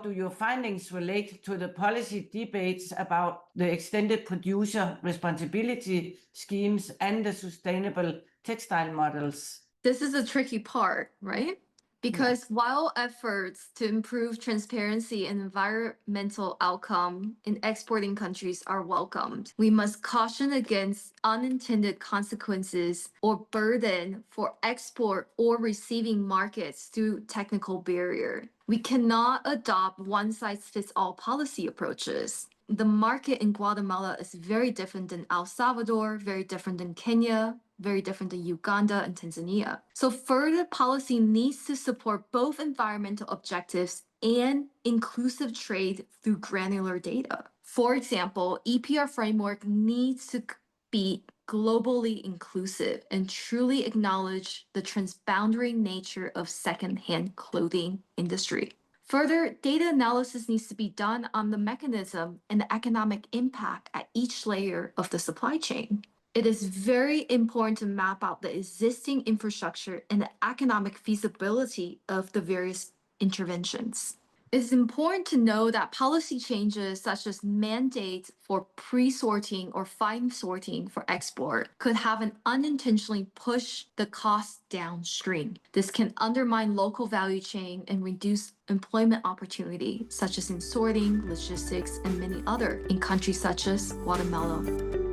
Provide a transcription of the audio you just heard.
do your findings relate to the policy debates about the extended producer responsibility schemes and the sustainable textile models? This is a tricky part, right? Because while efforts to improve transparency and environmental outcome in exporting countries are welcomed, we must caution against unintended consequences or burden for export or receiving markets through technical barrier. We cannot adopt one-size-fits-all policy approaches. The market in Guatemala is very different than El Salvador, very different than Kenya, very different than Uganda and Tanzania. So further policy needs to support both environmental objectives and inclusive trade through granular data. For example, EPR framework needs to be globally inclusive and truly acknowledge the transboundary nature of secondhand clothing industry. Further, data analysis needs to be done on the mechanism and the economic impact at each layer of the supply chain. It is very important to map out the existing infrastructure and the economic feasibility of the various interventions. It's important to know that policy changes such as mandates for pre-sorting or fine sorting for export could have an unintentionally push the cost downstream. This can undermine local value chain and reduce employment opportunity, such as in sorting, logistics, and many other in countries such as Guatemala.